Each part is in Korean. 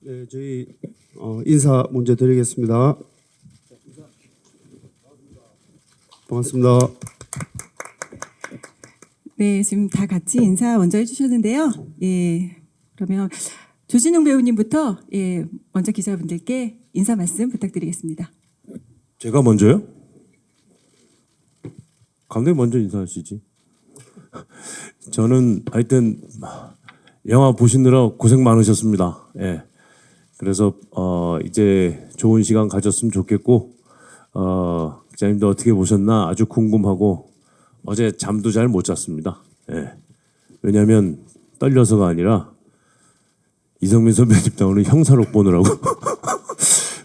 네, 저희 인사 먼저 드리겠습니다. 반갑습니다. 네, 지금 다 같이 인사 먼저 해주셨는데요. 예, 그러면 조진웅 배우님부터 먼저 기자분들께 인사 말씀 부탁드리겠습니다. 제가 먼저요? 감독님 먼저 인사하시지. 저는 하여튼 영화 보시느라 고생 많으셨습니다. 예. 그래서 이제 좋은 시간 가졌으면 좋겠고 기자님도 어떻게 보셨나 아주 궁금하고 어제 잠도 잘 못 잤습니다. 예. 왜냐하면 떨려서가 아니라 이성민 선배님 나오는 형사록 보느라고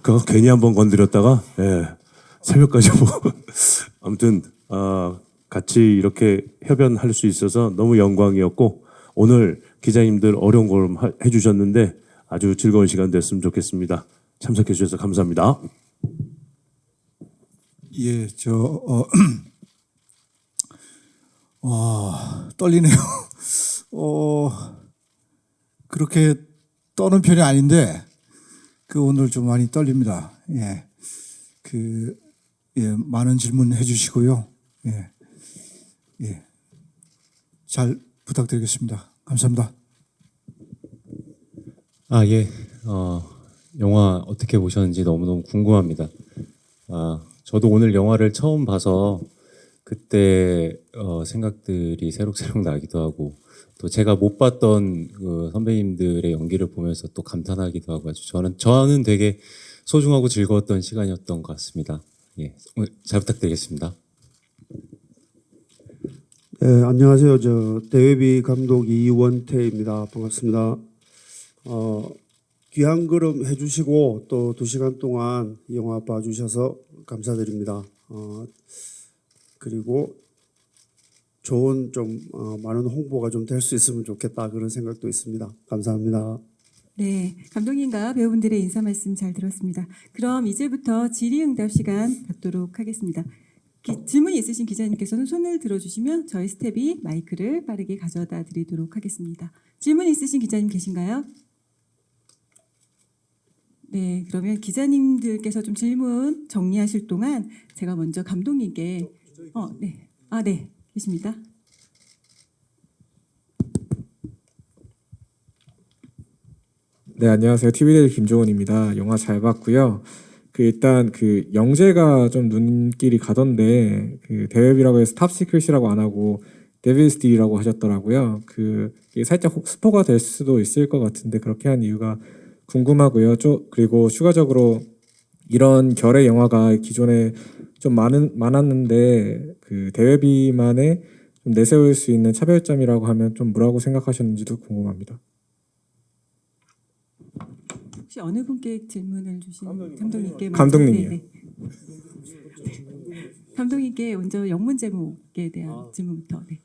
그거 괜히 한번 건드렸다가 새벽까지 보고 아무튼 같이 이렇게 협연할 수 있어서 너무 영광이었고 오늘 기자님들 어려운 걸 해주셨는데 아주 즐거운 시간 됐으면 좋겠습니다. 참석해 주셔서 감사합니다. 예, 떨리네요. 그렇게 떠는 편이 아닌데 오늘 좀 많이 떨립니다. 예, 많은 질문 해주시고요. 잘 부탁드리겠습니다. 감사합니다. 예. 영화 어떻게 보셨는지 너무너무 궁금합니다. 저도 오늘 영화를 처음 봐서 그때 생각들이 새록새록 나기도 하고 또 제가 못 봤던 그 선배님들의 연기를 보면서 또 감탄하기도 하고 아주 저는 되게 소중하고 즐거웠던 시간이었던 것 같습니다. 예, 오늘 잘 부탁드리겠습니다. 네, 안녕하세요. 저 대회비 감독 이원태입니다. 반갑습니다. 귀한 걸음 해주시고 또 2시간 동안 영화 봐주셔서 감사드립니다. 그리고 좋은 많은 홍보가 좀 될 수 있으면 좋겠다 그런 생각도 있습니다. 감사합니다. 네, 감독님과 배우분들의 인사 말씀 잘 들었습니다. 그럼 이제부터 질의응답 시간 갖도록 하겠습니다. 질문이 있으신 기자님께서는 손을 들어주시면 저희 스텝이 마이크를 빠르게 가져다 드리도록 하겠습니다. 질문 있으신 기자님 계신가요? 네, 그러면 기자님들께서 좀 질문 정리하실 동안 제가 먼저 감독님께 네, 계십니다. 네, 안녕하세요. TV데이 김종훈입니다. 영화 잘 봤고요. 일단 영재가 좀 눈길이 가던데 대회비라고 해서 탑시크릿이라고 안 하고 데빌스 딜이라고 하셨더라고요. 이게 살짝 스포가 될 수도 있을 것 같은데 그렇게 한 이유가 궁금하고요. 그리고 추가적으로 이런 결의 영화가 기존에 좀 많았는데 대회비만에 좀 내세울 수 있는 차별점이라고 하면 좀 뭐라고 생각하셨는지도 궁금합니다. 혹시 어느 분께 질문을 주신 감독님께 감독님이요. 네. 감독님께 먼저 영문 제목에 대한 질문부터. 네.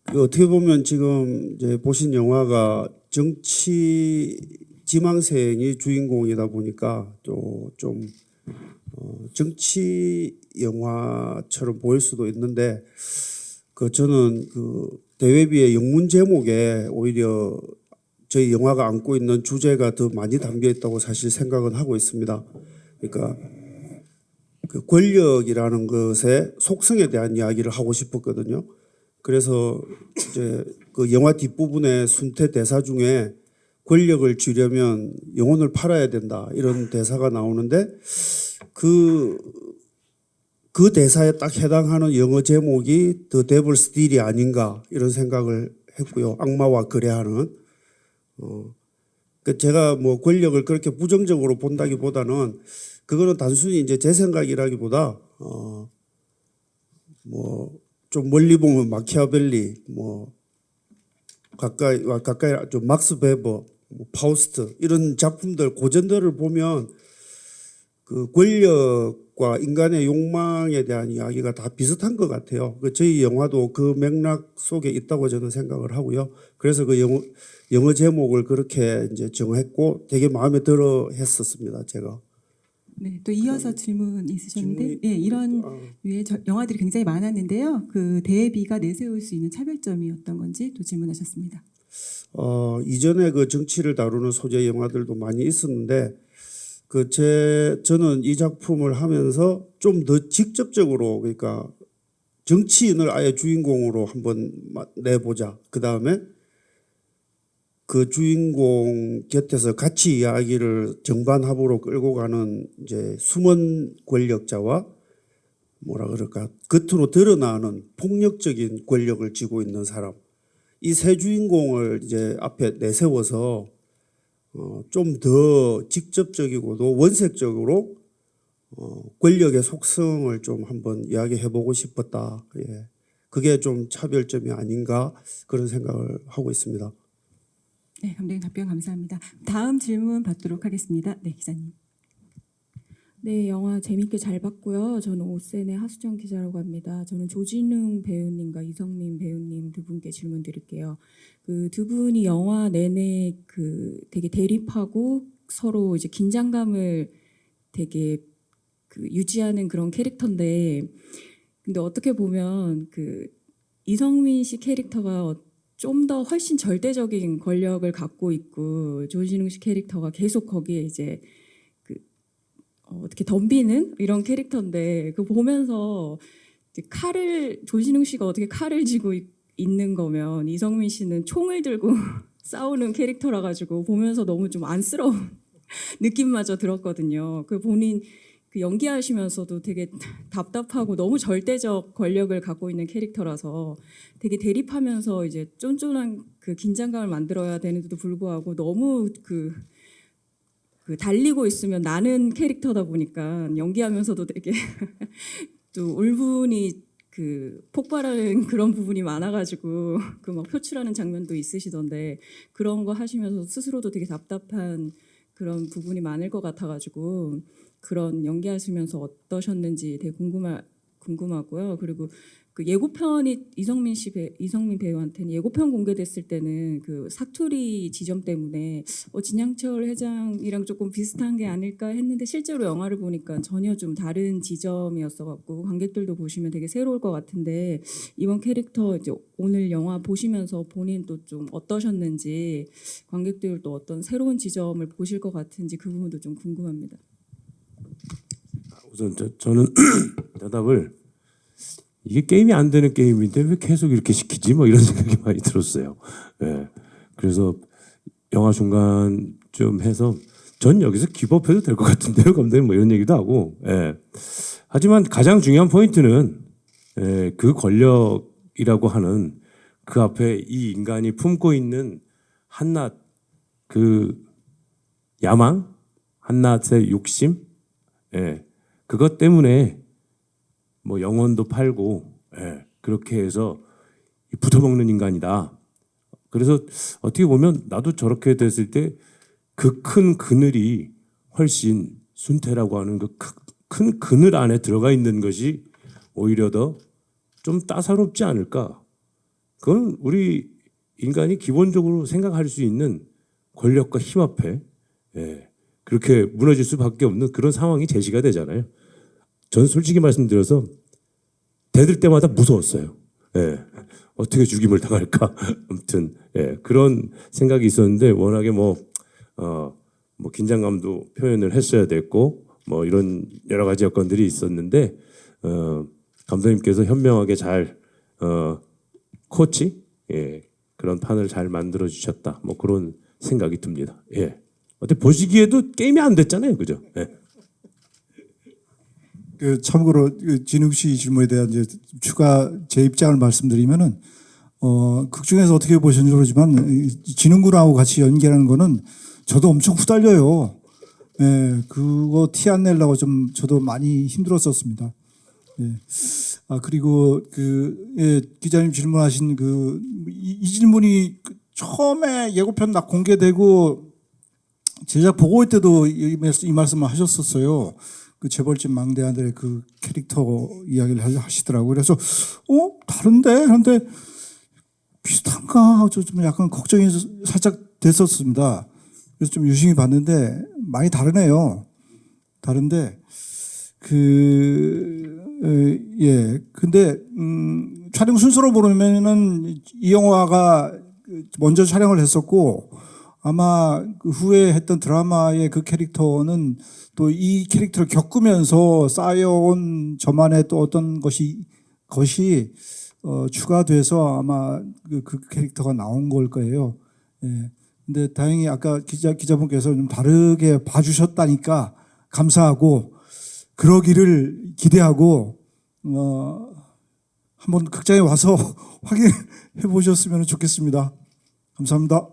어떻게 보면 지금 이제 보신 영화가 정치 지망생이 주인공이다 보니까 또 좀 정치 영화처럼 보일 수도 있는데 저는 대회비의 영문 제목에 오히려 저희 영화가 안고 있는 주제가 더 많이 담겨 있다고 사실 생각은 하고 있습니다. 그러니까 권력이라는 것의 속성에 대한 이야기를 하고 싶었거든요. 그래서 이제 영화 뒷부분에 순태 대사 중에 권력을 쥐려면 영혼을 팔아야 된다 이런 대사가 나오는데 그 대사에 딱 해당하는 영어 제목이 The Devil's Deal이 아닌가 이런 생각을 했고요. 악마와 거래하는. 제가 권력을 그렇게 부정적으로 본다기보다는 그거는 단순히 이제 제 생각이라기보다 좀 멀리 보면 마키아벨리 가까이 좀 막스 베버, 파우스트 이런 작품들 고전들을 보면 권력과 인간의 욕망에 대한 이야기가 다 비슷한 것 같아요. 저희 영화도 그 맥락 속에 있다고 저는 생각을 하고요. 그래서 영어 제목을 그렇게 이제 정했고 되게 마음에 들어 했었습니다. 제가. 네, 또 이어서 질문 있으셨는데, 질문이- 네, 이런 아, 류의 영화들이 굉장히 많았는데요. 그 대비가 내세울 수 있는 차별점이 어떤 건지 또 질문하셨습니다. 이전에 그 정치를 다루는 소재 영화들도 많이 있었는데 저는 이 작품을 하면서 좀 더 직접적으로 그러니까 정치인을 아예 주인공으로 한번 내보자. 그 다음에 그 주인공 곁에서 같이 이야기를 정반합으로 끌고 가는 이제 숨은 권력자와 뭐라 그럴까 겉으로 드러나는 폭력적인 권력을 쥐고 있는 사람 이 세 주인공을 이제 앞에 내세워서 좀 더 직접적이고도 원색적으로 권력의 속성을 좀 한번 이야기해보고 싶었다. 예. 그게 좀 차별점이 아닌가 그런 생각을 하고 있습니다. 네, 감독님 답변 감사합니다. 다음 질문 받도록 하겠습니다. 네, 기자님. 네, 영화 재밌게 잘 봤고요. 저는 오센의 하수정 기자라고 합니다. 저는 조진웅 배우님과 이성민 배우님 두 분께 질문 드릴게요. 그 두 분이 영화 내내 그 되게 대립하고 서로 이제 긴장감을 되게 그 유지하는 그런 캐릭터인데, 근데 어떻게 보면 그 이성민 씨 캐릭터가 좀 더 훨씬 절대적인 권력을 갖고 있고 조진웅 씨 캐릭터가 계속 거기에 이제 어떻게 덤비는 이런 캐릭터인데 그 보면서 이제 조진웅 씨가 어떻게 칼을 쥐고 있는 거면 이성민 씨는 총을 들고 싸우는 캐릭터라 가지고 보면서 너무 좀 안쓰러운 느낌마저 들었거든요. 그 본인 그 연기하시면서도 되게 답답하고 너무 절대적 권력을 갖고 있는 캐릭터라서 되게 대립하면서 이제 쫀쫀한 그 긴장감을 만들어야 되는데도 불구하고 너무 그 달리고 있으면 나는 캐릭터다 보니까 연기하면서도 되게 또 울분이 그 폭발하는 그런 부분이 많아가지고 그 막 표출하는 장면도 있으시던데 그런 거 하시면서 스스로도 되게 답답한 그런 부분이 많을 것 같아가지고 그런 연기하시면서 어떠셨는지 되게 궁금하고요. 그리고 그 예고편이 이성민 배우한테는 예고편 공개됐을 때는 그 사투리 지점 때문에 진양철 회장이랑 조금 비슷한 게 아닐까 했는데 실제로 영화를 보니까 전혀 좀 다른 지점이었어갖고 관객들도 보시면 되게 새로울 것 같은데 이번 캐릭터 이제 오늘 영화 보시면서 본인도 좀 어떠셨는지 관객들도 어떤 새로운 지점을 보실 것 같은지 그 부분도 좀 궁금합니다. 우선 저는 대답을 이게 게임이 안 되는 게임인데 왜 계속 이렇게 시키지? 뭐 이런 생각이 많이 들었어요. 예. 그래서 영화 중간쯤 해서 전 여기서 기법해도 될 것 같은데요, 감독님 뭐 이런 얘기도 하고. 예. 하지만 가장 중요한 포인트는 그 권력이라고 하는 그 앞에 이 인간이 품고 있는 한낱 그 야망, 한낱의 욕심, 그것 때문에 뭐 영혼도 팔고 그렇게 해서 붙어먹는 인간이다. 그래서 어떻게 보면 나도 저렇게 됐을 때 그 큰 그늘이 훨씬 순태라고 하는 그 큰 그늘 안에 들어가 있는 것이 오히려 더 좀 따사롭지 않을까. 그건 우리 인간이 기본적으로 생각할 수 있는 권력과 힘 앞에 그렇게 무너질 수밖에 없는 그런 상황이 제시가 되잖아요. 전 솔직히 말씀드려서 대들 때마다 무서웠어요. 어떻게 죽임을 당할까. 아무튼 그런 생각이 있었는데 워낙에 뭐 긴장감도 표현을 했어야 됐고 뭐 이런 여러 가지 여건들이 있었는데 감독님께서 현명하게 잘 코치 그런 판을 잘 만들어 주셨다. 뭐 그런 생각이 듭니다. 어떻게 보시기에도 게임이 안 됐잖아요, 그죠? 그 참고로 그 진욱 씨 질문에 대한 이제 추가 제 입장을 말씀드리면은 극 중에서 어떻게 보셨는지 모르지만 진웅 군하고 같이 연기하는 거는 저도 엄청 후달려요. 그거 티 안 내려고 좀 저도 많이 힘들었었습니다. 그리고 기자님 질문하신 이 질문이 처음에 예고편 딱 공개되고 제작 보고 때도 이 말씀을 하셨었어요. 그 재벌집 망대아들의 그 캐릭터 이야기를 하시더라고요. 그래서 다른데 하는데 비슷한가 좀 약간 걱정이 살짝 됐었습니다. 그래서 좀 유심히 봤는데 많이 다르네요. 다른데 근데 촬영 순서로 보면은 이 영화가 먼저 촬영을 했었고 아마 그 후에 했던 드라마의 그 캐릭터는 또 이 캐릭터를 겪으면서 쌓여온 저만의 또 어떤 것이 추가돼서 아마 그 캐릭터가 나온 걸 거예요. 예. 근데 다행히 아까 기자분께서 좀 다르게 봐주셨다니까 감사하고 그러기를 기대하고 한번 극장에 와서 확인해 보셨으면 좋겠습니다. 감사합니다.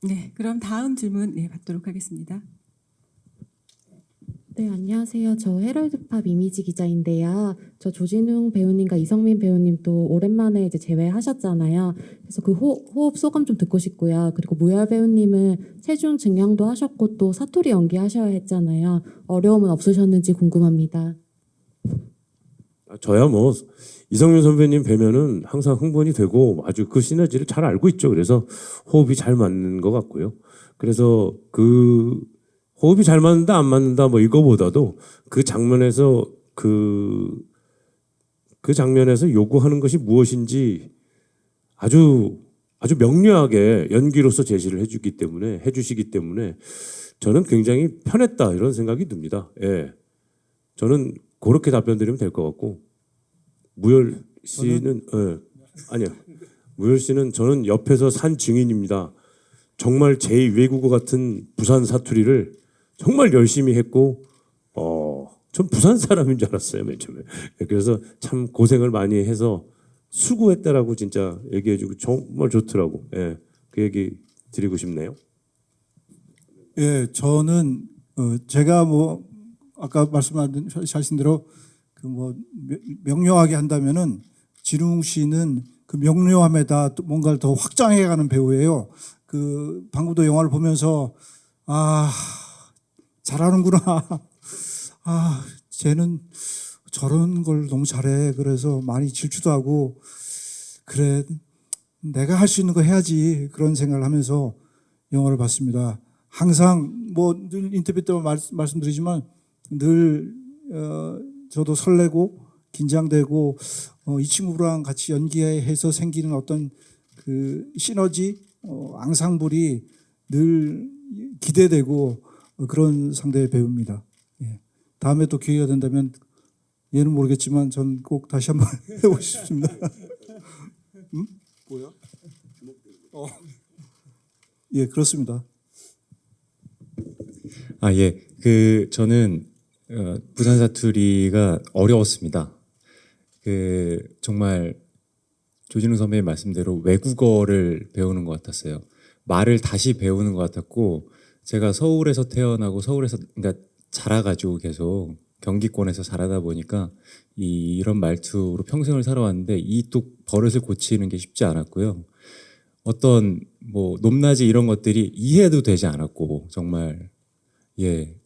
네, 그럼 다음 질문 받도록 하겠습니다. 네, 안녕하세요. 저 헤럴드팝 이미지 기자인데요. 저 조진웅 배우님과 이성민 배우님 또 오랜만에 이제 재회하셨잖아요. 그래서 그 호흡 소감 좀 듣고 싶고요. 그리고 무열 배우님은 체중 증량도 하셨고 또 사투리 연기하셔야 했잖아요. 어려움은 없으셨는지 궁금합니다. 저야 뭐 이성윤 선배님 뵈면은 항상 흥분이 되고 아주 그 시너지를 잘 알고 있죠. 그래서 호흡이 잘 맞는 것 같고요. 그래서 그 호흡이 잘 맞는다 안 맞는다 뭐 이거보다도 그 장면에서 그 장면에서 요구하는 것이 무엇인지 아주 명료하게 연기로서 제시를 해주시기 때문에 저는 굉장히 편했다 이런 생각이 듭니다. 예, 저는 그렇게 답변 드리면 될 것 같고 무열 씨는 아니요, 무열 씨는 저는 옆에서 산 증인입니다. 정말 제2외국어 같은 부산 사투리를 정말 열심히 했고 전 부산 사람인 줄 알았어요 맨 처음에. 그래서 참 고생을 많이 해서 수고했다라고 진짜 얘기해주고 정말 좋더라고. 예, 그 얘기 드리고 싶네요. 예, 저는 제가 뭐 아까 말씀하신 대로 그 뭐 명료하게 한다면은 진웅 씨는 그 명료함에다 또 뭔가를 더 확장해가는 배우예요. 그 방금도 영화를 보면서 잘하는구나. 쟤는 저런 걸 너무 잘해. 그래서 많이 질투도 하고 그래 내가 할 수 있는 거 해야지 그런 생각을 하면서 영화를 봤습니다. 항상 뭐 늘 인터뷰 때 말씀드리지만 늘 저도 설레고 긴장되고 이 친구랑 같이 연기해서 생기는 어떤 그 시너지 앙상블이 늘 기대되고 그런 상대의 배우입니다. 예. 다음에 또 기회가 된다면 얘는 모르겠지만 전 꼭 다시 한번 해보고 싶습니다. 뭐야? 예, 그렇습니다. 예. 저는 부산 사투리가 어려웠습니다. 정말 조진웅 선배님 말씀대로 외국어를 배우는 것 같았어요. 말을 다시 배우는 것 같았고 제가 서울에서 태어나고 서울에서 그러니까 자라가지고 계속 경기권에서 자라다 보니까 이런 말투로 평생을 살아왔는데 이 또 버릇을 고치는 게 쉽지 않았고요. 어떤 뭐 높낮이 이런 것들이 이해도 되지 않았고 정말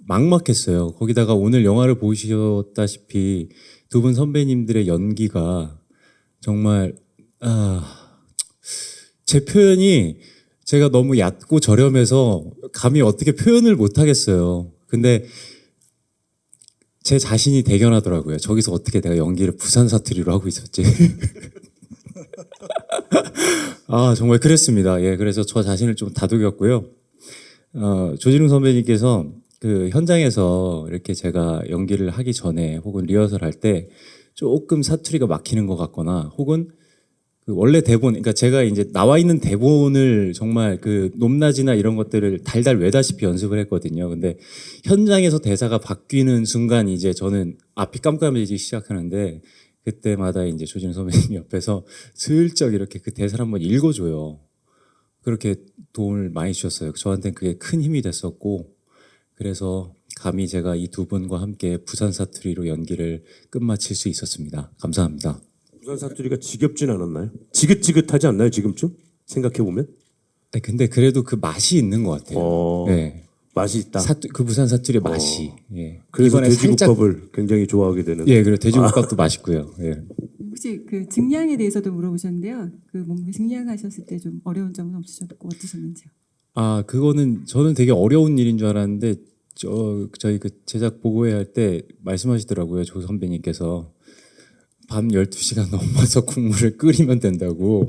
막막했어요. 거기다가 오늘 영화를 보셨다시피 두 분 선배님들의 연기가 정말 제 표현이 제가 너무 얕고 저렴해서 감히 어떻게 표현을 못 하겠어요. 근데 제 자신이 대견하더라고요. 저기서 어떻게 내가 연기를 부산 사투리로 하고 있었지. 정말 그랬습니다. 예, 그래서 저 자신을 좀 다독였고요. 조진웅 선배님께서 그 현장에서 이렇게 제가 연기를 하기 전에 혹은 리허설 할 때 조금 사투리가 막히는 것 같거나 혹은 그 원래 대본, 그러니까 제가 이제 나와 있는 대본을 정말 그 높낮이나 이런 것들을 달달 외다시피 연습을 했거든요. 근데 현장에서 대사가 바뀌는 순간 이제 저는 앞이 깜깜해지기 시작하는데 그때마다 이제 조진웅 선배님 옆에서 슬쩍 이렇게 그 대사를 한번 읽어줘요. 그렇게 도움을 많이 주셨어요. 저한테는 그게 큰 힘이 됐었고 그래서 감히 제가 이 두 분과 함께 부산 사투리로 연기를 끝마칠 수 있었습니다. 감사합니다. 부산 사투리가 지겹진 않았나요? 지긋지긋하지 않나요 지금쯤? 생각해 보면? 네, 근데 그래도 그 맛이 있는 것 같아요. 네. 맛이 있다. 그 부산 사투리의 맛이. 예. 그래서 이번에 돼지국밥을 굉장히 좋아하게 되는. 예, 그리고 돼지국밥도 맛있고요. 예. 혹시 그 증량에 대해서도 물어보셨는데요. 그 뭔가 증량하셨을 때 좀 어려운 점은 없으셨고 어떠셨는지요? 그거는 저는 되게 어려운 일인 줄 알았는데 저희 그 제작 보고회 할 때 말씀하시더라고요. 조 선배님께서 밤 12시간 넘어서 국물을 끓이면 된다고.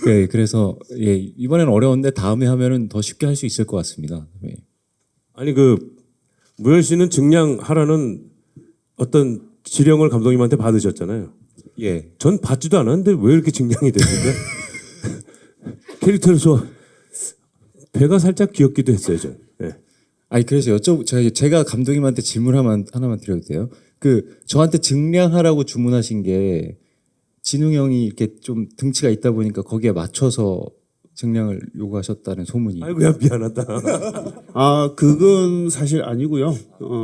네, 그래서 예, 이번에는 어려운데 다음에 하면은 더 쉽게 할 수 있을 것 같습니다. 예. 아니 그 무열 씨는 증량하라는 어떤 지령을 감독님한테 받으셨잖아요. 예. 전 받지도 않았는데 왜 이렇게 증량이 됐는데 캐릭터로서 배가 살짝 귀엽기도 했어요. 전. 예. 아니 그래서 제가 감독님한테 질문 하나만 드려도 돼요? 그 저한테 증량하라고 주문하신 게 진웅 형이 이렇게 좀 등치가 있다 보니까 거기에 맞춰서 증량을 요구하셨다는 소문이. 아이고야 미안하다. 아, 그건 사실 아니고요.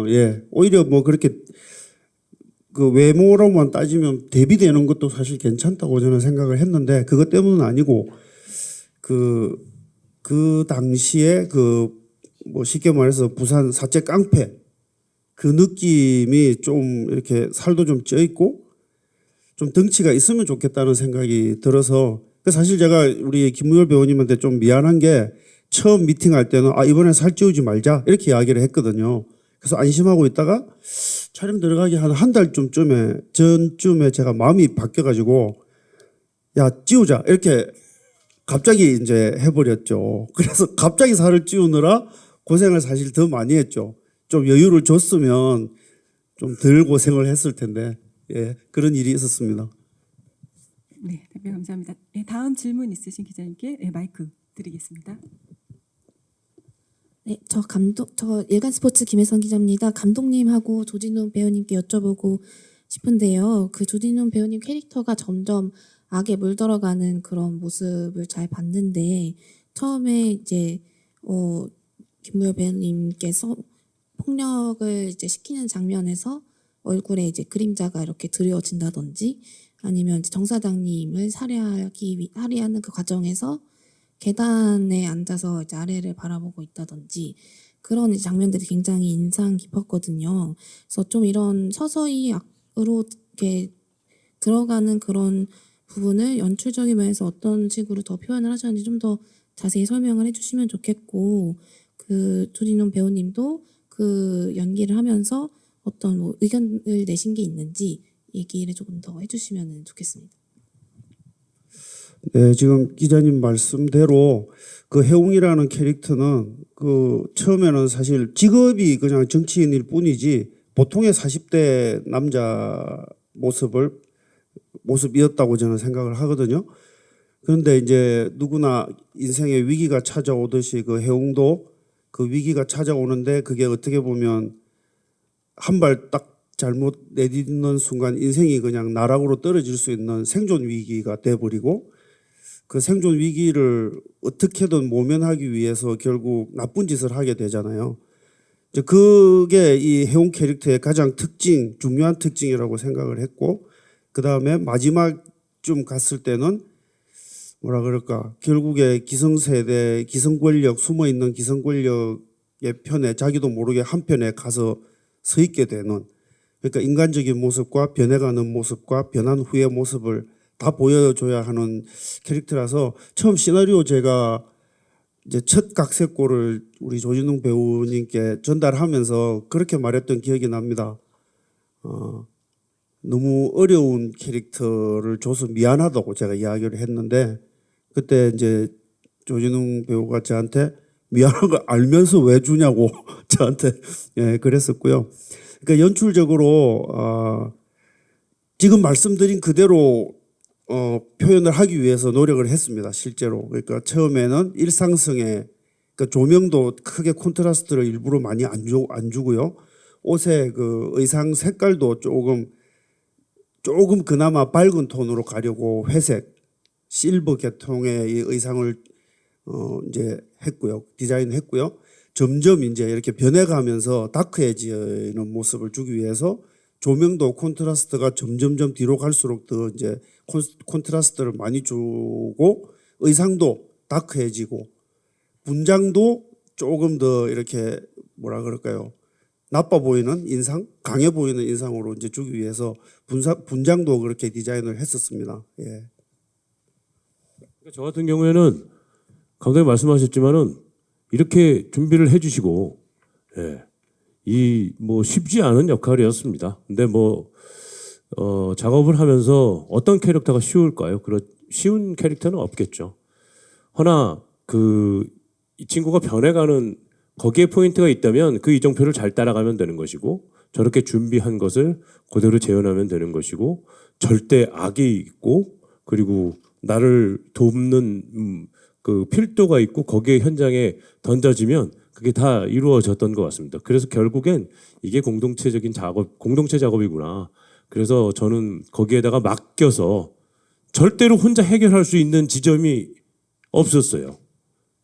예. 오히려 뭐 그렇게 그 외모로만 따지면 대비되는 것도 사실 괜찮다고 저는 생각을 했는데 그것 때문은 아니고 그 당시에 그 뭐 쉽게 말해서 부산 사채 깡패 그 느낌이 좀 이렇게 살도 좀 쪄 있고 좀 덩치가 있으면 좋겠다는 생각이 들어서 사실 제가 우리 김무열 배우님한테 좀 미안한 게 처음 미팅할 때는 아 이번에 살 찌우지 말자 이렇게 이야기를 했거든요. 그래서 안심하고 있다가 촬영 들어가기 한 달쯤 전쯤에 제가 마음이 바뀌어가지고 야 찌우자 이렇게 갑자기 이제 해버렸죠. 그래서 갑자기 살을 찌우느라 고생을 사실 더 많이 했죠. 좀 여유를 줬으면 좀 덜 고생을 했을 텐데 예 그런 일이 있었습니다. 네, 답변 감사합니다. 네, 다음 질문 있으신 기자님께 네, 마이크 드리겠습니다. 네, 저 일간 스포츠 김혜선 기자입니다. 감독님하고 조진웅 배우님께 여쭤보고 싶은데요. 그 조진웅 배우님 캐릭터가 점점 악에 물들어가는 그런 모습을 잘 봤는데 처음에 이제 김무열 배우님께서 폭력을 이제 시키는 장면에서 얼굴에 이제 그림자가 이렇게 드리워진다든지 아니면 이제 정 사장님을 살해하는 그 과정에서 계단에 앉아서 이제 아래를 바라보고 있다든지 그런 이제 장면들이 굉장히 인상 깊었거든요. 그래서 좀 이런 서서히 악으로 이렇게 들어가는 그런 부분을 연출적인 면에서 어떤 식으로 더 표현을 하셨는지 좀 더 자세히 설명을 해주시면 좋겠고 그 조진웅 배우님도 그 연기를 하면서 어떤 뭐 의견을 내신 게 있는지 얘기를 조금 더 해주시면 좋겠습니다. 네, 지금 기자님 말씀대로 그 해웅이라는 캐릭터는 그 처음에는 사실 직업이 그냥 정치인일 뿐이지 보통의 40대 남자 모습이었다고 저는 생각을 하거든요. 그런데 이제 누구나 인생에 위기가 찾아오듯이 그 해웅도 그 위기가 찾아오는데 그게 어떻게 보면 한 발 딱 잘못 내딛는 순간 인생이 그냥 나락으로 떨어질 수 있는 생존 위기가 돼버리고 그 생존 위기를 어떻게든 모면하기 위해서 결국 나쁜 짓을 하게 되잖아요. 이제 그게 이 해웅 캐릭터의 가장 중요한 특징이라고 생각을 했고 그 다음에 마지막쯤 갔을 때는 뭐라 그럴까 결국에 기성세대 기성권력 숨어있는 기성권력의 편에 자기도 모르게 한편에 가서 서 있게 되는 그러니까 인간적인 모습과 변해가는 모습과 변한 후의 모습을 다 보여줘야 하는 캐릭터라서 처음 시나리오 제가 이제 첫 각색고를 우리 조진웅 배우님께 전달하면서 그렇게 말했던 기억이 납니다. 너무 어려운 캐릭터를 줘서 미안하다고 제가 이야기를 했는데 그때 이제 조진웅 배우가 저한테 미안한 걸 알면서 왜 주냐고 저한테 예, 그랬었고요. 그러니까 연출적으로 지금 말씀드린 그대로 표현을 하기 위해서 노력을 했습니다. 실제로. 그러니까 처음에는 일상성에 그러니까 조명도 크게 콘트라스트를 일부러 많이 안 주고요. 옷의 그 의상 색깔도 조금 그나마 밝은 톤으로 가려고 회색, 실버 계통의 이 의상을 이제 했고요. 디자인했고요. 점점 이제 이렇게 변해가면서 다크해지는 모습을 주기 위해서 조명도 콘트라스트가 점점점 뒤로 갈수록 더 이제 콘트라스트를 많이 주고 의상도 다크해지고 분장도 조금 더 이렇게 뭐라 그럴까요? 나빠 보이는 인상, 강해 보이는 인상으로 이제 주기 위해서 분장도 그렇게 디자인을 했었습니다. 예. 저 같은 경우에는 감독님 말씀하셨지만은 이렇게 준비를 해주시고 예. 이 뭐 쉽지 않은 역할이었습니다. 근데 뭐 작업을 하면서 어떤 캐릭터가 쉬울까요? 쉬운 캐릭터는 없겠죠. 허나 이 친구가 변해가는 거기에 포인트가 있다면 그 이정표를 잘 따라가면 되는 것이고 저렇게 준비한 것을 그대로 재현하면 되는 것이고 절대 악이 있고 그리고 나를 돕는 그 필도가 있고 거기에 현장에 던져지면 그게 다 이루어졌던 것 같습니다. 그래서 결국엔 이게 공동체 작업이구나. 그래서 저는 거기에다가 맡겨서 절대로 혼자 해결할 수 있는 지점이 없었어요.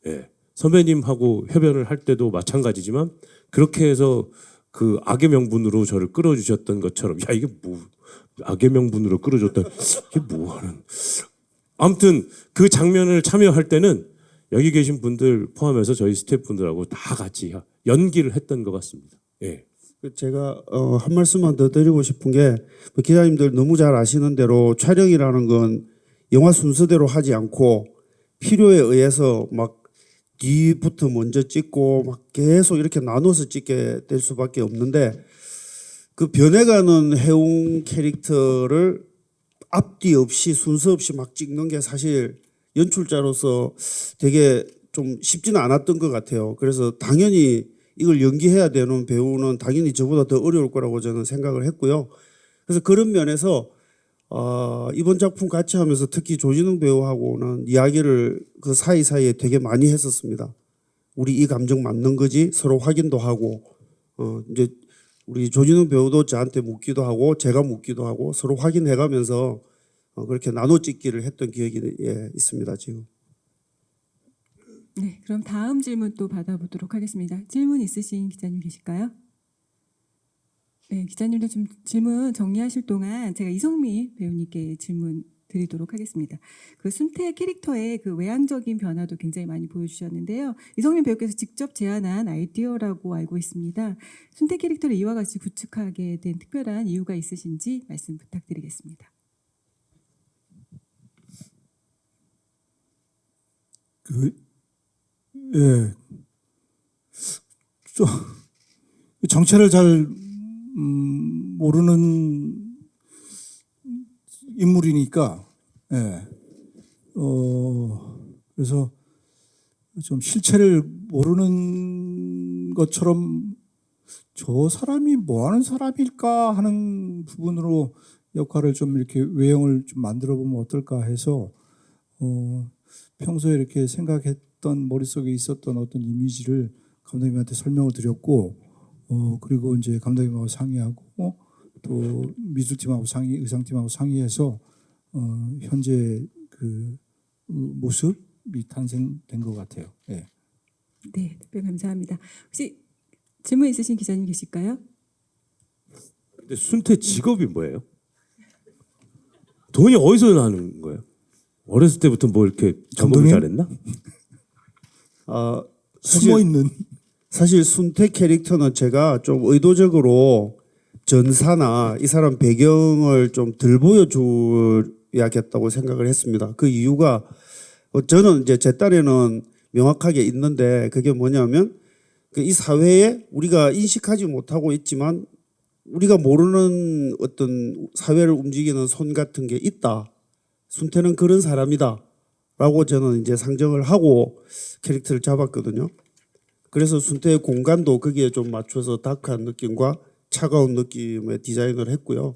예. 선배님하고 협연을 할 때도 마찬가지지만 그렇게 해서 그 악의 명분으로 저를 끌어주셨던 것처럼 야 이게 뭐 악의 명분으로 끌어줬던 이게 뭐하는 아무튼 그 장면을 참여할 때는 여기 계신 분들 포함해서 저희 스태프분들하고 다 같이 연기를 했던 것 같습니다. 예. 제가 한 말씀만 더 드리고 싶은 게 기자님들 너무 잘 아시는 대로 촬영이라는 건 영화 순서대로 하지 않고 필요에 의해서 막 뒤부터 먼저 찍고 막 계속 이렇게 나눠서 찍게 될 수밖에 없는데 그 변해가는 해웅 캐릭터를 앞뒤 없이 순서 없이 막 찍는 게 사실 연출자로서 되게 좀 쉽지는 않았던 것 같아요. 그래서 당연히 이걸 연기해야 되는 배우는 당연히 저보다 더 어려울 거라고 저는 생각을 했고요. 그래서 그런 면에서 이번 작품 같이 하면서 특히 조진웅 배우하고는 이야기를 그 사이사이에 되게 많이 했었습니다. 우리 이 감정 맞는 거지? 서로 확인도 하고 이제 우리 조진웅 배우도 저한테 묻기도 하고 제가 묻기도 하고 서로 확인해가면서 그렇게 나눠 찍기를 했던 기억이 있습니다. 지금. 네, 그럼 다음 질문 또 받아보도록 하겠습니다. 질문 있으신 기자님 계실까요? 네, 기자님도 좀 질문 정리하실 동안 제가 이성미 배우님께 질문 드리도록 하겠습니다. 그 순태 캐릭터의 그 외향적인 변화도 굉장히 많이 보여주셨는데요. 이성민 배우께서 직접 제안한 아이디어라고 알고 있습니다. 순태 캐릭터를 이와 같이 구축하게 된 특별한 이유가 있으신지 말씀 부탁드리겠습니다. 예. 정체를 잘 모르는 인물이니까, 예. 그래서 좀 실체를 모르는 것처럼 저 사람이 뭐 하는 사람일까 하는 부분으로 역할을 좀 이렇게 외형을 좀 만들어 보면 어떨까 해서, 평소에 이렇게 생각했던 머릿속에 있었던 어떤 이미지를 감독님한테 설명을 드렸고, 그리고 이제 감독님하고 상의하고 또 미술팀하고 의상팀하고 상의해서 현재 그 모습이 탄생된 것 같아요. 예. 네, 답변 감사합니다. 혹시 질문 있으신 기자님 계실까요? 근데 순태 직업이 뭐예요? 돈이 어디서 나는 거예요? 어렸을 때부터 뭐 이렇게 작업을 잘했나? 숨어 있는. 사실 순태 캐릭터는 제가 좀 의도적으로 전사나 이 사람 배경을 좀 덜 보여줘야겠다고 생각을 했습니다. 그 이유가 저는 이제 제 딴에는 명확하게 있는데 그게 뭐냐면 이 사회에 우리가 인식하지 못하고 있지만 우리가 모르는 어떤 사회를 움직이는 손 같은 게 있다. 순태는 그런 사람이다. 라고 저는 이제 상정을 하고 캐릭터를 잡았거든요. 그래서 순태의 공간도 거기에 좀 맞춰서 다크한 느낌과 차가운 느낌의 디자인을 했고요.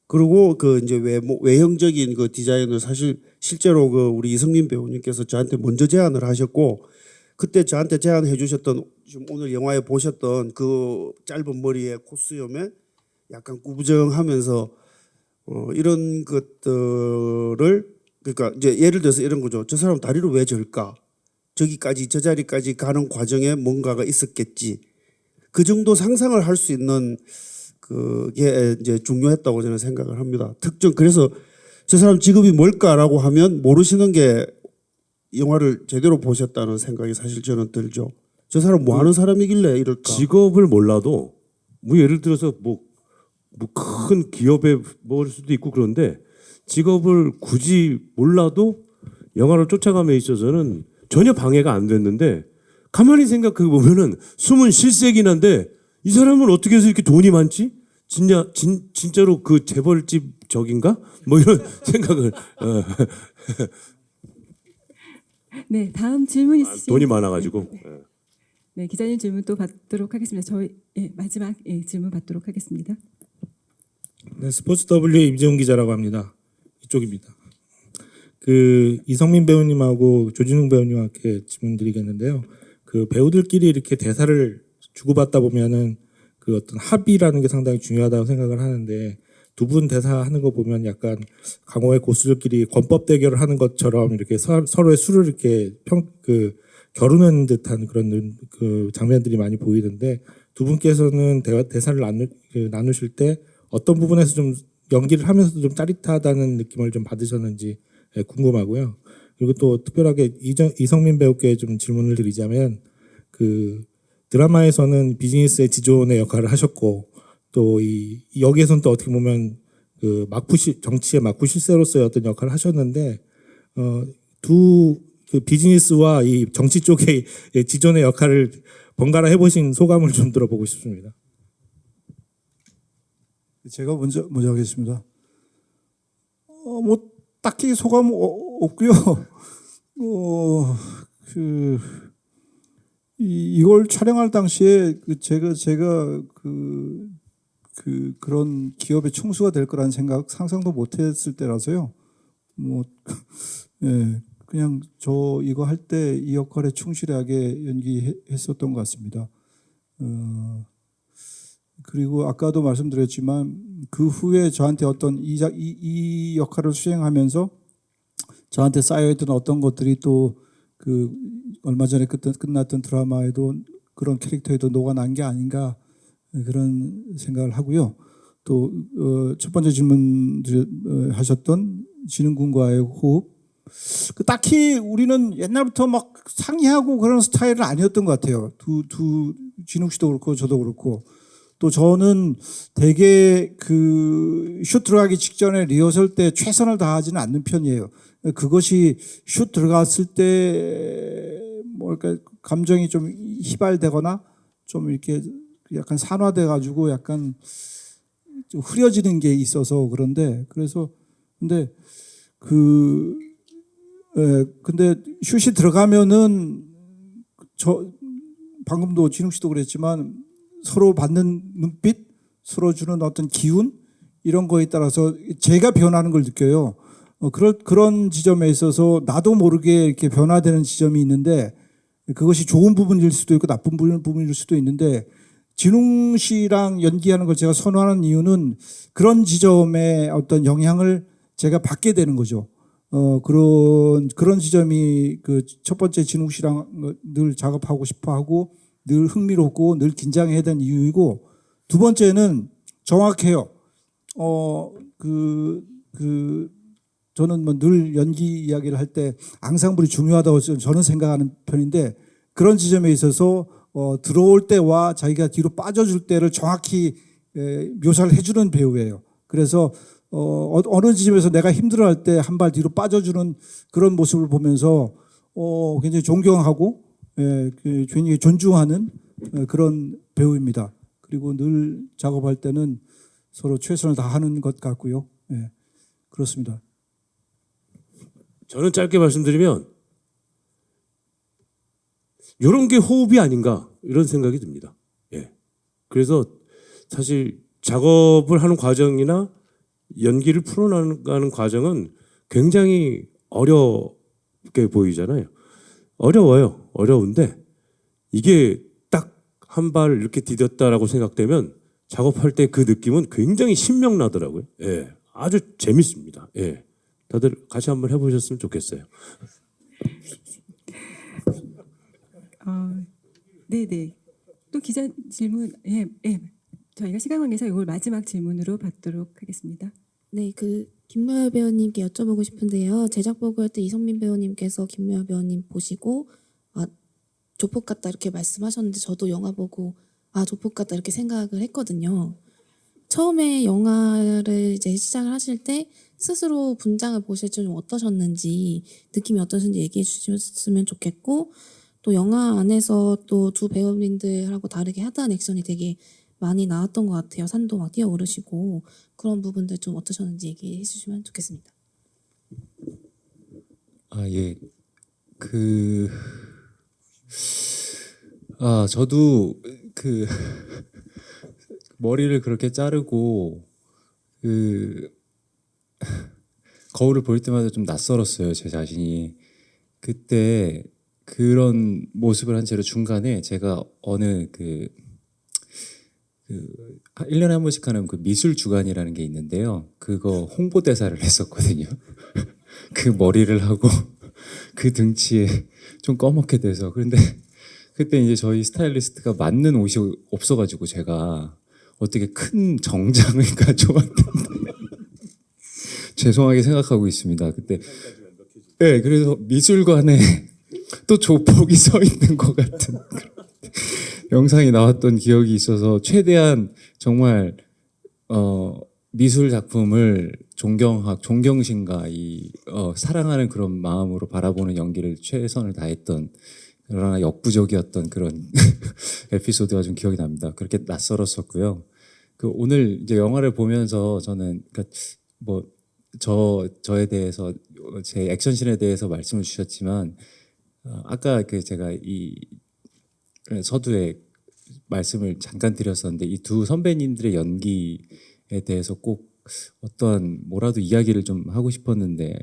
그리고 그 이제 외형적인 그 디자인을 사실 실제로 그 우리 이성민 배우님께서 저한테 먼저 제안을 하셨고 그때 저한테 제안해 주셨던 지금 오늘 영화에 보셨던 그 짧은 머리에 코수염에 약간 구부정하면서 이런 것들을 그러니까 이제 예를 들어서 이런 거죠. 저 사람 다리를 왜 절까? 저기까지 저 자리까지 가는 과정에 뭔가가 있었겠지. 그 정도 상상을 할 수 있는 그게 이제 중요했다고 저는 생각을 합니다. 그래서 저 사람 직업이 뭘까라고 하면 모르시는 게 영화를 제대로 보셨다는 생각이 사실 저는 들죠. 저 사람 뭐 하는 사람이길래 이럴까? 직업을 몰라도 뭐 예를 들어서 뭐 큰 기업에 뭘 수도 있고 그런데 직업을 굳이 몰라도 영화를 쫓아감에 있어서는 전혀 방해가 안 됐는데 가만히 생각해 보면은 숨은 실세긴 한데 이 사람은 어떻게 해서 이렇게 돈이 많지? 진짜로 그 재벌집 적인가? 뭐 이런 생각을 네, 다음 질문 있으신 돈이 많아가지고. 네, 기자님 질문 또 받도록 하겠습니다. 저희 마지막 질문 받도록 하겠습니다. 네, 스포츠 W의 임재훈 기자라고 합니다. 이쪽입니다. 그 이성민 배우님하고 조진웅 배우님께 질문 드리겠는데요. 그 배우들끼리 이렇게 대사를 주고받다 보면은 그 어떤 합의라는 게 상당히 중요하다고 생각을 하는데 두 분 대사하는 거 보면 약간 강호의 고수들끼리 권법 대결을 하는 것처럼 이렇게 서로의 수를 이렇게 겨루는 듯한 그런 그 장면들이 많이 보이는데 두 분께서는 대사를 나누실 때 어떤 부분에서 좀 연기를 하면서도 좀 짜릿하다는 느낌을 좀 받으셨는지 궁금하고요. 그리고 또 특별하게 이성민 배우께 좀 질문을 드리자면 그 드라마에서는 비즈니스의 지존의 역할을 하셨고 또 이 여기에서는 또 어떻게 보면 그 정치의 막부 실세로서의 어떤 역할을 하셨는데 두 그 비즈니스와 이 정치 쪽의 지존의 역할을 번갈아 해보신 소감을 좀 들어보고 싶습니다. 제가 먼저 하겠습니다. 뭐 딱히 소감 없고요. 이걸 촬영할 당시에 제가 그런 기업의 총수가 될 거라는 상상도 못했을 때라서요. 뭐 예, 그냥 저 이거 할 때 이 역할에 충실하게 연기했었던 것 같습니다. 그리고 아까도 말씀드렸지만 그 후에 저한테 어떤 이 역할을 수행하면서 저한테 쌓여있던 어떤 것들이 또 그 얼마 전에 끝났던 드라마에도 그런 캐릭터에도 녹아난 게 아닌가 그런 생각을 하고요. 또 첫 번째 질문 하셨던 진흥군과의 호흡. 딱히 우리는 옛날부터 막 상의하고 그런 스타일은 아니었던 것 같아요. 진욱 씨도 그렇고 저도 그렇고. 또 저는 되게 그 슛 들어가기 직전에 리허설 때 최선을 다하지는 않는 편이에요. 그것이 슛 들어갔을 때 뭐랄까 감정이 좀 휘발되거나 좀 이렇게 약간 산화돼 가지고 약간 좀 흐려지는 게 있어서 그런데 근데 슛이 들어가면은 저 방금도 진욱 씨도 그랬지만 서로 받는 눈빛, 서로 주는 어떤 기운 이런 거에 따라서 제가 변하는 걸 느껴요. 그런 지점에 있어서 나도 모르게 이렇게 변화되는 지점이 있는데 그것이 좋은 부분일 수도 있고 나쁜 부분일 수도 있는데 진웅 씨랑 연기하는 걸 제가 선호하는 이유는 그런 지점의 어떤 영향을 제가 받게 되는 거죠. 그런 지점이 그 첫 번째 진웅 씨랑 늘 작업하고 싶어 하고 늘 흥미롭고 늘 긴장해야 되는 이유이고 두 번째는 정확해요. 저는 뭐 늘 연기 이야기를 할 때 앙상블이 중요하다고 저는 생각하는 편인데 그런 지점에 있어서 들어올 때와 자기가 뒤로 빠져줄 때를 정확히 묘사를 해주는 배우예요. 그래서 어느 지점에서 내가 힘들어할 때 한 발 뒤로 빠져주는 그런 모습을 보면서 굉장히 존경하고 굉장히 존중하는 그런 배우입니다. 그리고 늘 작업할 때는 서로 최선을 다하는 것 같고요. 그렇습니다. 저는 짧게 말씀드리면 이런 게 호흡이 아닌가 이런 생각이 듭니다. 그래서 사실 작업을 하는 과정이나 연기를 풀어나가는 과정은 굉장히 어렵게 보이잖아요. 어려워요. 어려운데 이게 딱 한 발 이렇게 디뎠다라고 생각되면 작업할 때 그 느낌은 굉장히 신명나더라고요. 아주 재밌습니다. 다들 같이 한번 해보셨으면 좋겠어요. 네네. 또 기자 질문, 저희가 시간 관계상 이걸 마지막 질문으로 받도록 하겠습니다. 네, 김무열 배우님께 여쭤보고 싶은데요. 제작 보고할 때 이성민 배우님께서 김무열 배우님 보시고 조폭 같다 이렇게 말씀하셨는데 저도 영화 보고 조폭 같다 이렇게 생각을 했거든요. 처음에 영화를 이제 시작을 하실 때 스스로 분장을 보실 줄 좀 어떠셨는지 느낌이 어떠셨는지 얘기해 주셨으면 좋겠고 또 영화 안에서 또 두 배우님들하고 다르게 하드한 액션이 되게 많이 나왔던 것 같아요. 산도 막 뛰어오르시고 그런 부분들 좀 어떠셨는지 얘기해 주시면 좋겠습니다. 아, 예. 저도 머리를 그렇게 자르고 거울을 볼 때마다 좀 낯설었어요, 제 자신이. 그때 그런 모습을 한 채로 중간에 제가 어느 1년에 한 번씩 하는 그 미술 주간이라는 게 있는데요. 그거 홍보대사를 했었거든요. 그 머리를 하고 그 등치에 좀 검게 돼서. 그런데 그때 이제 저희 스타일리스트가 맞는 옷이 없어가지고 제가 어떻게 큰 정장을 가져왔는데 죄송하게 생각하고 있습니다. 그때 네, 그래서 미술관에 또 조폭이 서 있는 것 같은 그런 영상이 나왔던 기억이 있어서 최대한 정말 미술 작품을 존경심과 사랑하는 그런 마음으로 바라보는 연기를 최선을 다했던, 그러나 역부족이었던 그런 에피소드가 좀 기억이 납니다. 그렇게 낯설었었고요. 오늘 이제 영화를 보면서 저는 저에 대해서 제 액션씬에 대해서 말씀을 주셨지만 아까 제가 이 서두에 말씀을 잠깐 드렸었는데 이 두 선배님들의 연기에 대해서 꼭 어떠한 뭐라도 이야기를 좀 하고 싶었는데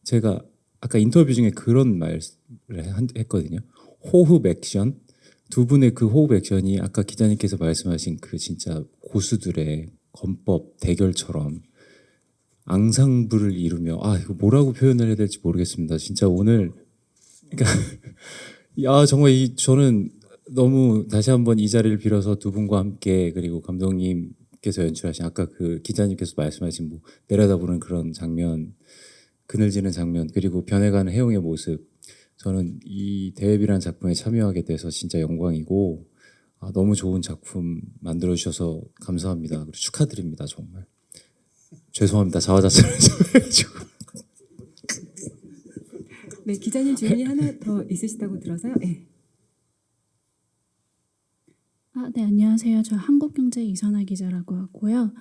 제가 아까 인터뷰 중에 그런 말을 했거든요. 호흡 액션, 두 분의 그 호흡 액션이 아까 기자님께서 말씀하신 그 진짜 고수들의 권법 대결처럼 앙상블을 이루며 이거 뭐라고 표현을 해야 될지 모르겠습니다. 진짜 오늘 그러니까 정말 저는 너무 다시 한번 이 자리를 빌어서 두 분과 함께, 그리고 감독님께서 연출하신 아까 그 기자님께서 말씀하신 내려다보는 그런 장면, 그늘지는 장면, 그리고 변해가는 해웅의 모습, 저는 이 대회비라는 작품에 참여하게 돼서 진짜 영광이고 너무 좋은 작품 만들어 주셔서 감사합니다. 그리고 축하드립니다. 정말 죄송합니다. 자화자찬을 해가지고. 네, 기자님 질문이 하나 더 있으시다고 들어서요. 네. 네, 안녕하세요. 저 한국경제 이선아 기자라고 하고요.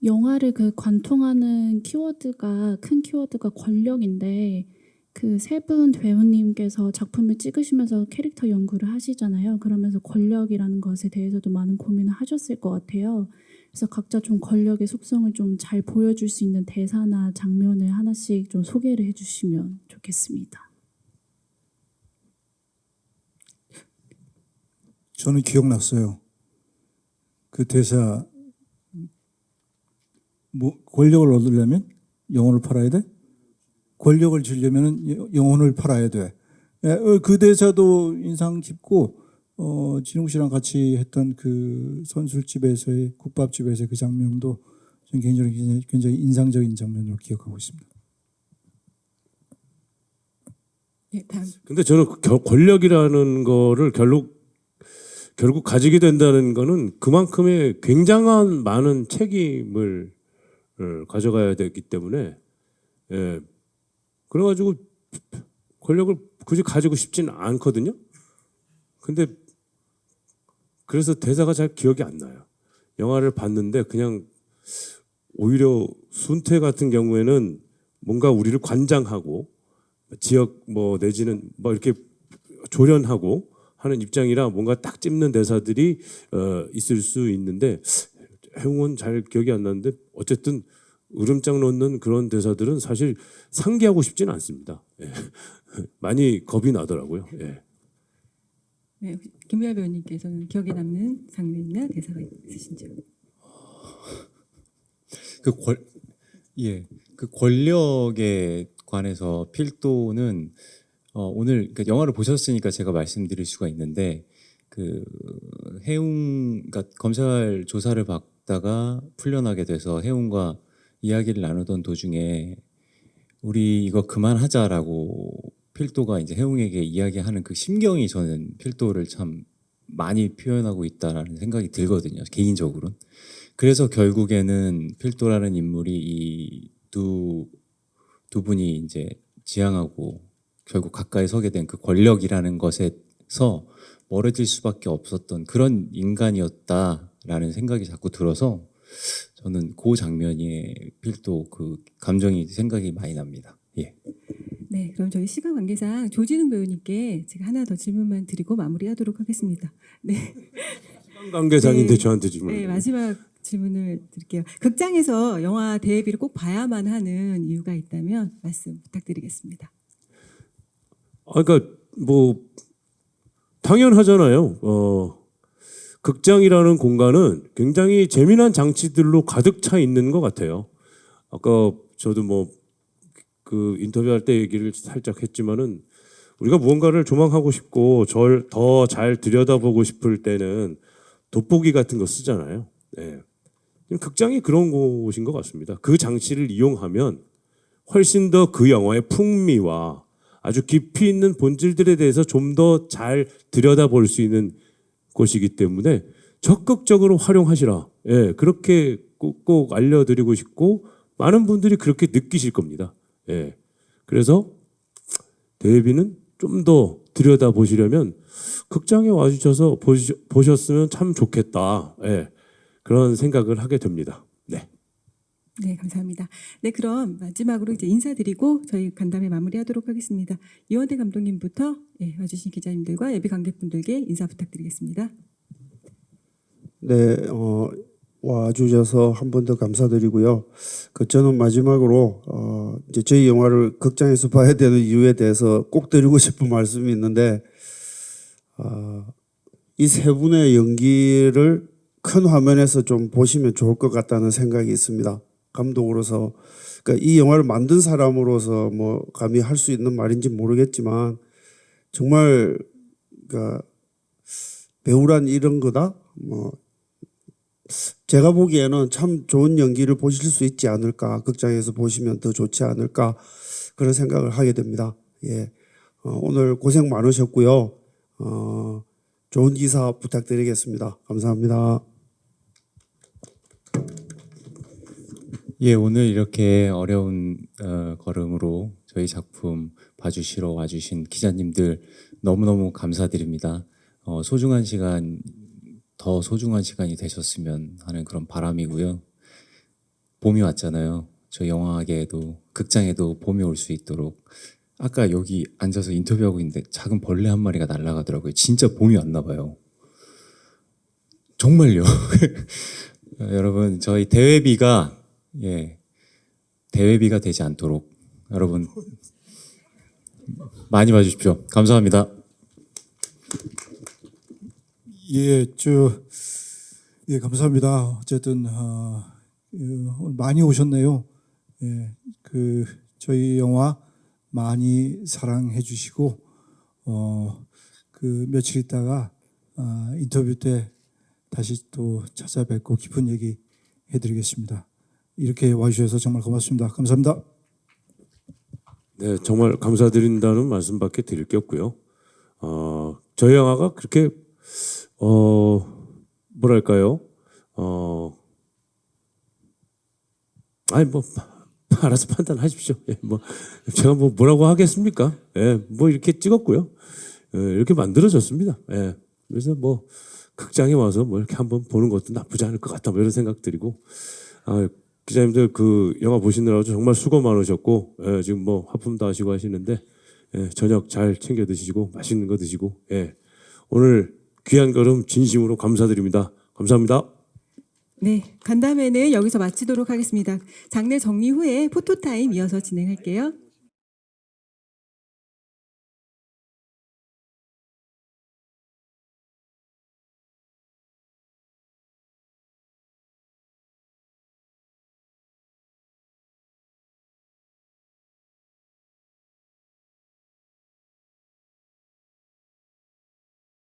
영화를 관통하는 큰 키워드가 권력인데 그 세 분 배우님께서 작품을 찍으시면서 캐릭터 연구를 하시잖아요. 그러면서 권력이라는 것에 대해서도 많은 고민을 하셨을 것 같아요. 그래서 각자 좀 권력의 속성을 좀 잘 보여줄 수 있는 대사나 장면을 하나씩 좀 소개를 해주시면 좋겠습니다. 저는 기억났어요. 그 대사, 권력을 얻으려면 영혼을 팔아야 돼? 권력을 주려면 영혼을 팔아야 돼. 그 대사도 인상 깊고, 진웅 씨랑 같이 했던 그 선술집에서의 국밥집에서의 그 장면도 저는 굉장히 인상적인 장면으로 기억하고 있습니다. 네, 다음. 근데 저는 권력이라는 거를 결국 가지게 된다는 거는 그만큼의 굉장한 많은 책임을 가져가야 되기 때문에, 그래가지고 권력을 굳이 가지고 싶지는 않거든요. 근데 그래서 대사가 잘 기억이 안 나요. 영화를 봤는데 그냥 오히려 순태 같은 경우에는 뭔가 우리를 관장하고 지역 내지는 이렇게 조련하고 하는 입장이라 뭔가 딱 찝는 대사들이 있을 수 있는데 해웅은 잘 기억이 안 나는데 어쨌든 으름장 놓는 그런 대사들은 사실 상기하고 싶지는 않습니다. 많이 겁이 나더라고요. 네, 김미아 배우님께서는 기억에 남는 장면이나 대사가 있으신지요? 그 권력에 관해서 필도는 오늘 영화를 보셨으니까 제가 말씀드릴 수가 있는데 해웅 검찰 조사를 받다가 풀려나게 돼서 해웅과 이야기를 나누던 도중에 우리 이거 그만하자라고 필도가 이제 해웅에게 이야기하는 그 심경이 저는 필도를 참 많이 표현하고 있다라는 생각이 들거든요. 개인적으로는. 그래서 결국에는 필도라는 인물이 이 두 분이 이제 지향하고 결국 가까이 서게 된 그 권력이라는 것에 멀어질 수밖에 없었던 그런 인간이었다라는 생각이 자꾸 들어서 저는 그 장면이 필도 그 감정이 생각이 많이 납니다. 예. 네, 그럼 저희 시간 관계상 조진웅 배우님께 제가 하나 더 질문만 드리고 마무리하도록 하겠습니다. 네. 시간 관계상인데 네. 저한테 질문. 네, 마지막 질문을 드릴게요. 극장에서 영화 대회비를 꼭 봐야만 하는 이유가 있다면 말씀 부탁드리겠습니다. 그러니까 뭐 당연하잖아요. 극장이라는 공간은 굉장히 재미난 장치들로 가득 차 있는 것 같아요. 아까 저도 뭐 그 인터뷰할 때 얘기를 살짝 했지만은 우리가 무언가를 조망하고 싶고 절 더 잘 들여다보고 싶을 때는 돋보기 같은 거 쓰잖아요. 네. 극장이 그런 곳인 것 같습니다. 그 장치를 이용하면 훨씬 더 그 영화의 풍미와 아주 깊이 있는 본질들에 대해서 좀 더 잘 들여다볼 수 있는 곳이기 때문에 적극적으로 활용하시라. 예, 그렇게 꼭 알려드리고 싶고 많은 분들이 그렇게 느끼실 겁니다. 예, 그래서 대회비는 좀 더 들여다보시려면 극장에 와주셔서 보셨으면 참 좋겠다. 예, 그런 생각을 하게 됩니다. 네. 네, 감사합니다. 네, 그럼 마지막으로 이제 인사드리고 저희 간담회 마무리하도록 하겠습니다. 이원태 감독님부터 와주신 기자님들과 예비 관객분들께 인사 부탁드리겠습니다. 네, 와주셔서 한 번 더 감사드리고요. 저는 마지막으로 이제 저희 영화를 극장에서 봐야 되는 이유에 대해서 꼭 드리고 싶은 말씀이 있는데 이 세 분의 연기를 큰 화면에서 좀 보시면 좋을 것 같다는 생각이 있습니다. 감독으로서, 그러니까 이 영화를 만든 사람으로서 뭐 감히 할 수 있는 말인지 모르겠지만 정말 그러니까 배우란 이런 거다. 뭐 제가 보기에는 참 좋은 연기를 보실 수 있지 않을까. 극장에서 보시면 더 좋지 않을까. 그런 생각을 하게 됩니다. 예, 오늘 고생 많으셨고요. 좋은 기사 부탁드리겠습니다. 감사합니다. 예, 오늘 이렇게 어려운 걸음으로 저희 작품 봐주시러 와주신 기자님들 너무너무 감사드립니다. 소중한 시간, 더 소중한 시간이 되셨으면 하는 그런 바람이고요. 봄이 왔잖아요. 저 영화계에도 극장에도 봄이 올 수 있도록 아까 여기 앉아서 인터뷰하고 있는데 작은 벌레 한 마리가 날아가더라고요. 진짜 봄이 왔나 봐요. 정말요. 여러분 저희 대회비가 대회비가 되지 않도록 여러분 많이 봐주십시오. 감사합니다. 예, 예, 감사합니다. 어쨌든 오늘 많이 오셨네요. 예, 저희 영화 많이 사랑해 주시고 며칠 있다가 인터뷰 때 다시 또 찾아뵙고 깊은 얘기 해드리겠습니다. 이렇게 와주셔서 정말 고맙습니다. 감사합니다. 네, 정말 감사드린다는 말씀밖에 드릴 게 없고요. 저희 영화가 그렇게 뭐랄까요? 아니 뭐 알아서 판단하십시오. 예, 뭐 제가 뭐라고 하겠습니까? 예, 뭐 이렇게 찍었고요. 이렇게 만들어졌습니다. 예, 그래서 뭐 극장에 와서 뭐 이렇게 한번 보는 것도 나쁘지 않을 것 같다. 뭐 이런 생각 드리고 기자님들 그 영화 보시느라고 정말 수고 많으셨고 지금 뭐 하품도 하시고 하시는데 저녁 잘 챙겨 드시고 맛있는 거 드시고 오늘 귀한 걸음 진심으로 감사드립니다. 감사합니다. 네, 간담회는 여기서 마치도록 하겠습니다. 장례 정리 후에 포토타임 이어서 진행할게요.